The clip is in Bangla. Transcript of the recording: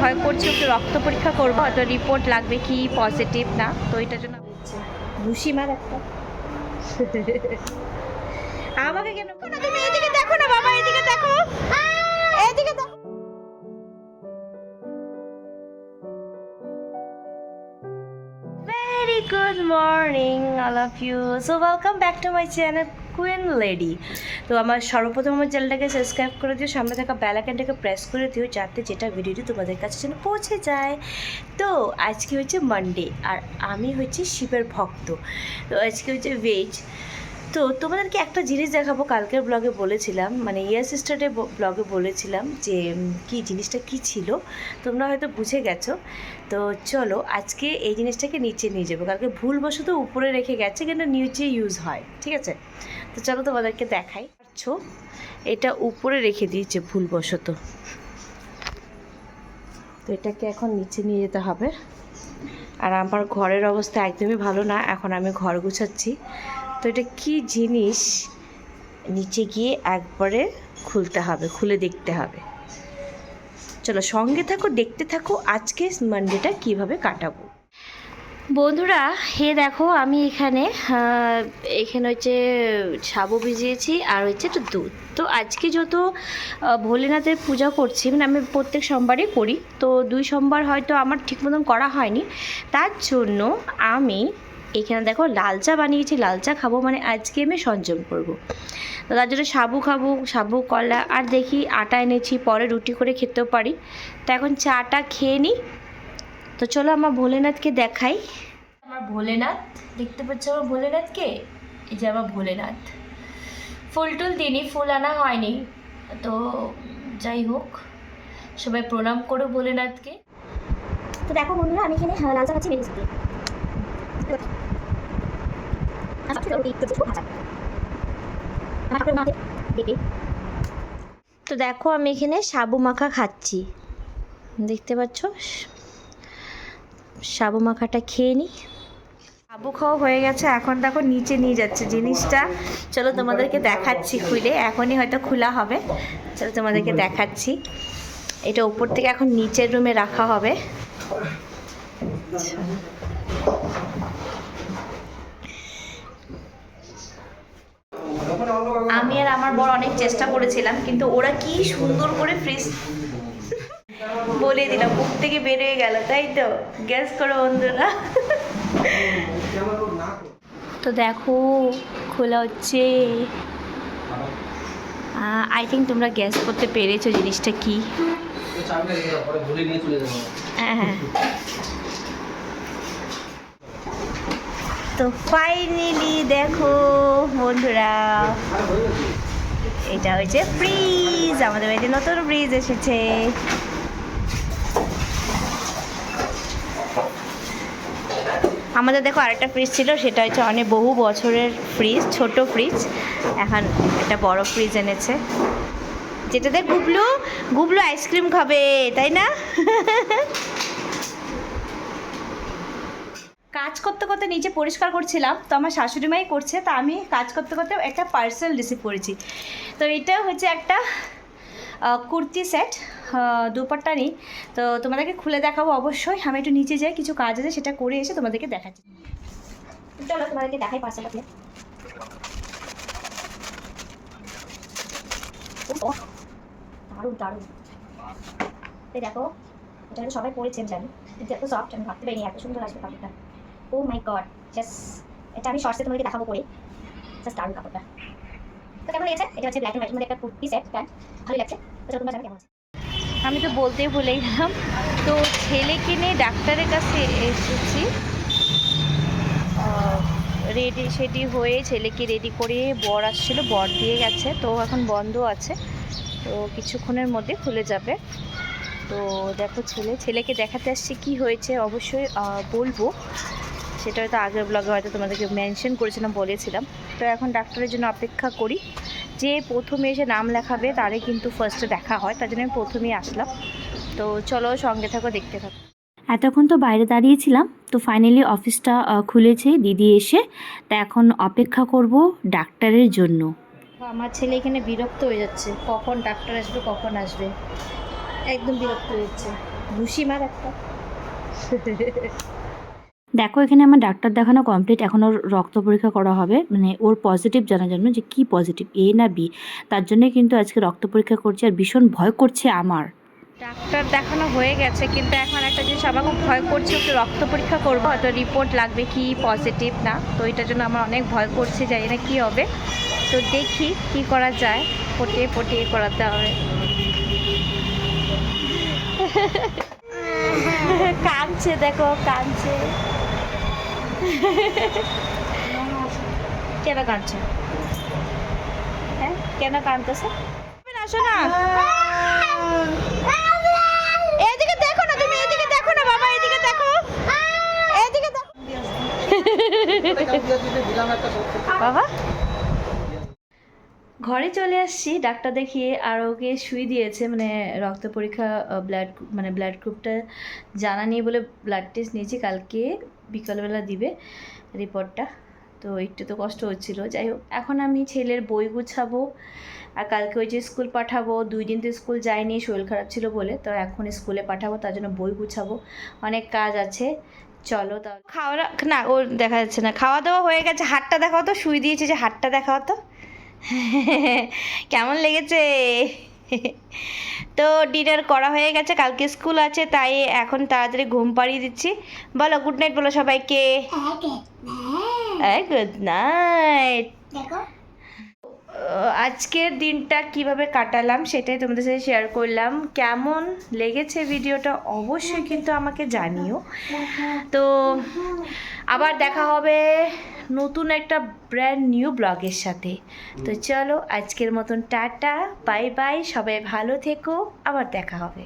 ভয় করছে, একটু রক্ত পরীক্ষা করবো, হয়তো রিপোর্ট লাগবে কি পজিটিভ না, তো এটার জন্য হচ্ছে ভুসি মার একটা। আমাকে কেন না, তুমি এদিকে দেখো না বাবা, এদিকে দেখো, এদিকে দেখো। Very good morning all of you, so welcome back to my channel queen lady. তো আমার সর্বপ্রথম আমার চ্যানেলটাকে সাবস্ক্রাইব করে দিও, সামনে থাকা বেল আইকনটাকে প্রেস করে দিও, যাতে যেটা ভিডিওটি তোমাদের কাছে যেন পৌঁছে যায়। তো আজকে হচ্ছে মানডে, আর আমি হচ্ছে শিবের ভক্ত, তো আজকে হচ্ছে ভেজ। তো তোমাদেরকে একটা জিনিস দেখাবো, কালকের ব্লগে বলেছিলাম, মানে ইয়ার সিস্টারডে ব্লগে বলেছিলাম যে কি জিনিসটা কি ছিল, তোমরা হয়তো বুঝে গেছো। তো চলো আজকে এই জিনিসটাকে নিচে নিয়ে যাবো, কালকে ভুলবশত উপরে রেখে গেছে, কিন্তু নিচে ইউজ হয়, ঠিক আছে। তো চলো তোমাদেরকে দেখাই। পাচ্ছো, এটা উপরে রেখে দিয়েছে ভুলবশত, তো এটাকে এখন নিচে নিয়ে যেতে হবে। আর আমার ঘরের অবস্থা একদমই ভালো না, এখন আমি ঘর গুছাচ্ছি। তো এটা কি জিনিস, নিচে গিয়ে একবারে খুলতে হবে, খুলে দেখতে হবে। চলো সঙ্গে থাকো, দেখতে থাকো আজকে মানডেটা কিভাবে কাটাবো। বন্ধুরা হে দেখো, আমি এখানে হচ্ছে সাবু ভিজিয়েছি, আর হচ্ছে একটু দুধ। তো আজকে যত ভোলেনাথের পূজা করছি, মানে আমি প্রত্যেক সোমবারই করি, তো 2 সোমবার হয়তো আমার ঠিক মতন করা হয়নি, তার জন্য আমি এখানে দেখো লাল চা বানিয়েছি। লাল চা খাবো, মানে আজকে আমি সংযম করব। তো তার জন্য সাবু খাবো, সাবু কলা, আর দেখি আটা এনেছি, পরে রুটি করে খেতেও পারি। তো এখন চাটা খেয়ে নিই। তো চলো আমার ভোলেনাথকে দেখাই। আমার ভোলেনাথ, দেখতে পাচ্ছ আমার ভোলেনাথকে, এই যে আমার ভোলেনাথ। ফুল টুল দিনই, ফুল আনা হয়নি, তো যাই হোক, সবাই প্রণাম করো ভোলেনাথকে। তো দেখো বন্ধুরা, আমি এখানে লাল চা খাচ্ছি মেরি দিয়ে। তো দেখো আমি এখানে সাবু মাখা খাচ্ছি, দেখতে পাচ্ছ। সাবু মাখাটা খেয়ে নিই। সাবু খাওয়া হয়ে গেছে, এখন দেখো নিচে নিয়ে যাচ্ছে জিনিসটা। চলো তোমাদেরকে দেখাচ্ছি খুলে, এখনই হয়তো খোলা হবে। চলো তোমাদেরকে দেখাচ্ছি। এটা উপর থেকে এখন নিচের রুমে রাখা হবে। আমি আর আমার বড় অনেক চেষ্টা করেছিলাম, কিন্তু ওরা কি সুন্দর করে ফ্রিজ বলে দিলাম, বুক থেকে বেরিয়ে গেল, তাই তো গ্যাস করো বন্ধুরা। তো দেখো খোলা হচ্ছে। আই থিঙ্ক তোমরা গ্যাস করতে পেরেছো জিনিসটা কি। হ্যাঁ, তো ফাইনালি দেখো বন্ধুরা, এটা হচ্ছে ফ্রিজ, আমাদের বাড়িতে নতুন ফ্রিজ এসেছে। আমাদের দেখো আরেকটা ফ্রিজ ছিল, সেটা হচ্ছে অনেক বহু বছরের ফ্রিজ, ছোট ফ্রিজ। এখন একটা বড় ফ্রিজ এনেছে, যেটাতে গুবলু গুবলু আইসক্রিম খাবে, তাই না? কাজ করতে করতে নিচে পরিষ্কার করছিলাম, তো আমার শাশুড়ি মাই করছে, তা আমি কাজ করতে করতে একটা পার্সেল রিসিভ করেছি। তো এটা হচ্ছে একটা কুর্তি সেট, দুপাট্টা নেই, তো তোমাদেরকে খুলে দেখাবো অবশ্যই। আমি একটু নিচে যাই, কিছু কাজ আছে সেটা করে এসে তোমাদেরকে দেখাচ্ছি। চলো তোমাদেরকে দেখাই পার্সেলটা খুলে। দারুণ দারুণ, এই দেখো, এটা হয়তো সবাই পরেছেন জানি, কিন্তু এত সফট আমি ভাবতে পারিনি এত সুন্দর আসবে কাপড়টা। ও মাই গড, জাস্ট এটা আমি শর্টসে তোমাদেরকে দেখাবো পরে, জাস্ট দারুণ কাপড়টা। তো কেমন লেগেছে? এটা হচ্ছে ব্ল্যাক এন্ড হোয়াইটের মধ্যে একটা কুর্তি সেট, প্যান্ট, ভালো লাগছে। তো চলো তোমরা জানো কেমন আছে। আমি তো বলতেই ভুলে গেলাম, তো ছেলেকে নিয়ে ডাক্তারের কাছে এসেছি। রেডি সেডি হয়ে ছেলেকে রেডি করে বর আসছিলো, বর দিয়ে গেছে, তো এখন বন্ধ আছে, তো কিছুক্ষণের মধ্যে খুলে যাবে। তো দেখো ছেলেকে দেখাতে আসছে, কি হয়েছে অবশ্যই বলবো, সেটা হয়তো আগের ব্লগে হয়তো তোমাদেরকে মেনশন করেছিলাম, বলেছিলাম। তো এখন ডাক্তারের জন্য অপেক্ষা করি, যে প্রথমে এসে নাম লেখাবে তারে কিন্তু ফার্স্টে দেখা হয়, তার জন্য আমি প্রথমেই আসলাম। তো চলো সঙ্গে থাকো, দেখতে থাকো। এতক্ষণ তো বাইরে দাঁড়িয়েছিলাম, তো ফাইনালি অফিসটা খুলেছে দিদি এসে, তা এখন অপেক্ষা করব ডাক্তারের জন্য। আমার ছেলে এখানে বিরক্ত হয়ে যাচ্ছে, কখন ডাক্তার আসবে কখন আসবে, একদম বিরক্ত হয়ে যাচ্ছে। ঘুষি মার একটা। দেখো এখানে আমার ডাক্তার দেখানো কমপ্লিট, এখন ওর রক্ত পরীক্ষা করা হবে, মানে ওর পজিটিভ জানার জন্য যে কি পজিটিভ, এ না বি। তার জন্যই কিন্তু আজকে রক্ত পরীক্ষা করছে, আর ভীষণ ভয় করছে আমার। ডাক্তার দেখানো হয়ে গেছে, কিন্তু এখন একটা জিনিস আমার খুব ভয় করছে, একটু রক্ত পরীক্ষা করবো, হয়তো রিপোর্ট লাগবে কি পজিটিভ না, তো এটার জন্য আমার অনেক ভয় করছে, জানি না কী হবে। তো দেখি কি করা যায়, পটিয়ে পটিয়ে করাতে হবে। কাঁদছে, দেখো কাঁদছে। কেন কাঁদছে? হ্যাঁ কেন কাঁদতেছে? আসো না, এদিকে দেখো না, তুমি এদিকে দেখো না বাবা, এদিকে দেখো, এদিকে দেখো বাবা। ঘরে চলে আসছি ডাক্তার দেখিয়ে, আর ওকে শুই দিয়েছে, মানে রক্ত পরীক্ষা ব্লাড গ্রুপটা জানা নেই বলে ব্লাড টেস্ট নিয়েছি, কালকে বিকালবেলা দিবে রিপোর্টটা। তো একটু তো কষ্ট হচ্ছিলো, যাই হোক এখন আমি ছেলের বই গুছাবো, আর কালকে ওই যে স্কুল পাঠাবো, 2 দিন তো স্কুল যায়নি শরীর খারাপ ছিল বলে, তো এখন স্কুলে পাঠাবো, তার জন্য বই গুছাবো, অনেক কাজ আছে। চলো তাহলে খাওয়া না, ও দেখা যাচ্ছে না, খাওয়া দাওয়া হয়ে গেছে। হাতটা দেখাও তো, শুই দিয়েছে যে হাতটা দেখাও তো। কেমন লেগেছে? তো ডিনার করা হয়ে গেছে, কালকে স্কুল আছে, তাই এখন তাড়াতাড়ি ঘুম পাড়িয়ে দিচ্ছি। বলো গুড নাইট বলো সবাইকে। Good night. আজকের দিনটা কিভাবে কাটালাম সেটাই তোমাদের সাথে শেয়ার করলাম। কেমন লেগেছে ভিডিওটা অবশ্যই কিন্তু আমাকে জানিও। তো আবার দেখা হবে নতুন একটা ব্র্যান্ড নিউ ব্লগের সাথে। তো চলো আজকের মতন টাটা, বাই বাই, সবাই ভালো থেকো, আবার দেখা হবে।